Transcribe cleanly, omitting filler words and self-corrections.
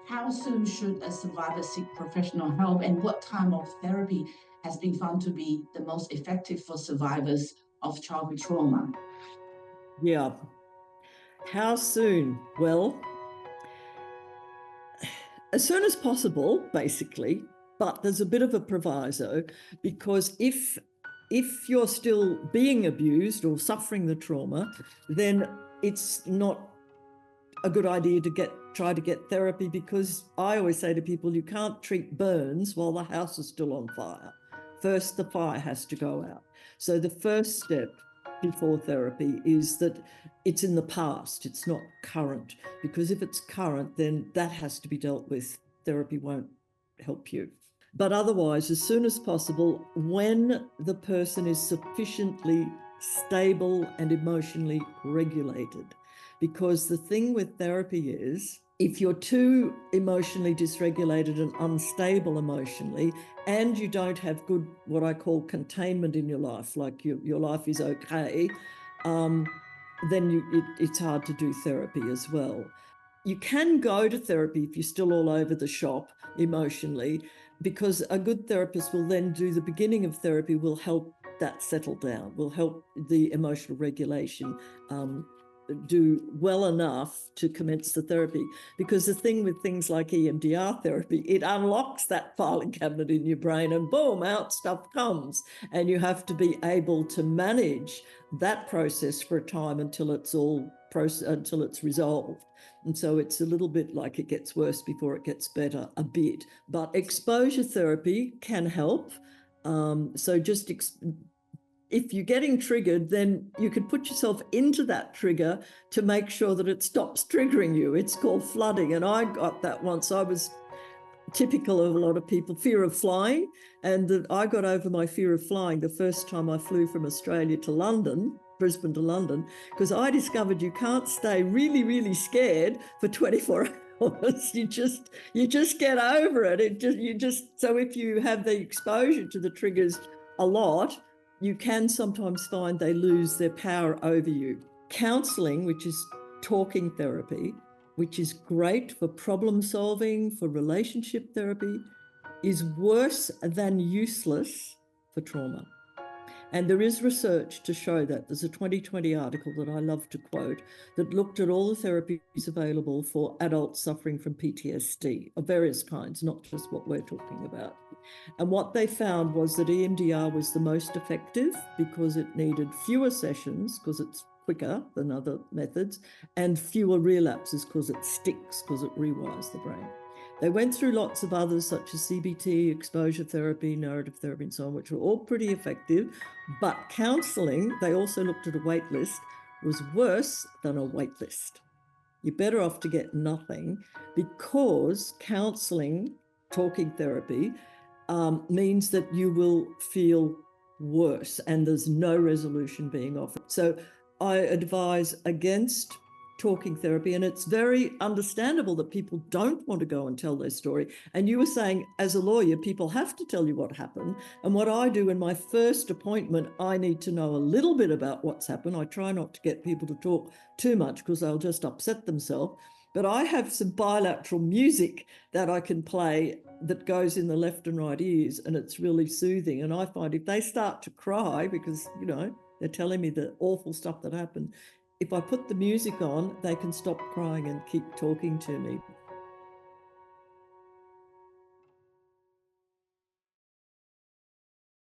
How soon should a survivor seek professional help, and what type of therapy has been found to be the most effective for survivors of childhood trauma? Yeah. How soon? Well, as soon as possible, basically, but there's a bit of a proviso, because if you're still being abused or suffering the trauma, then it's not a good idea to try to get therapy, because I always say to people, you can't treat burns while the house is still on fire. First, the fire has to go out. So the first step before therapy is that it's in the past, it's not current, because if it's current, then that has to be dealt with. Therapy won't help you. But otherwise, as soon as possible, when the person is sufficiently stable and emotionally regulated. Because the thing with therapy is, if you're too emotionally dysregulated and unstable emotionally, and you don't have good, what I call containment in your life, like your life is okay, then it's hard to do therapy as well. You can go to therapy if you're still all over the shop emotionally, because a good therapist will then do the beginning of therapy, will help that settle down, will help the emotional regulation do well enough to commence the therapy. Because the thing with things like EMDR therapy, it unlocks that filing cabinet in your brain and boom, out stuff comes. And you have to be able to manage that process for a time until it's resolved. And so it's a little bit like it gets worse before it gets better a bit. But exposure therapy can help. So just if you're getting triggered, then you can put yourself into that trigger to make sure that it stops triggering you. It's called flooding. And I got that once. I was typical of a lot of people, fear of flying. And I got over my fear of flying the first time I flew from Australia to London, Brisbane to London, because I discovered you can't stay really, really scared for 24 hours. You just get over it. So if you have the exposure to the triggers a lot, you can sometimes find they lose their power over you. Counselling, which is talking therapy, which is great for problem solving, for relationship therapy, is worse than useless for trauma. And there is research to show that. There's a 2020 article that I love to quote that looked at all the therapies available for adults suffering from PTSD of various kinds, not just what we're talking about. And what they found was that EMDR was the most effective because it needed fewer sessions, because it's quicker than other methods, and fewer relapses because it sticks, because it rewires the brain. They went through lots of others, such as CBT, exposure therapy, narrative therapy, and so on, which were all pretty effective. But counselling, they also looked at a wait list, was worse than a wait list. You're better off to get nothing, because counselling, talking therapy, means that you will feel worse and there's no resolution being offered. So I advise against talking therapy, and it's very understandable that people don't want to go and tell their story. And you were saying, as a lawyer, people have to tell you what happened. And what I do in my first appointment, I need to know a little bit about what's happened. I try not to get people to talk too much because they'll just upset themselves. But I have some bilateral music that I can play that goes in the left and right ears, and it's really soothing. And I find if they start to cry because, they're telling me the awful stuff that happened, if I put the music on, they can stop crying and keep talking to me.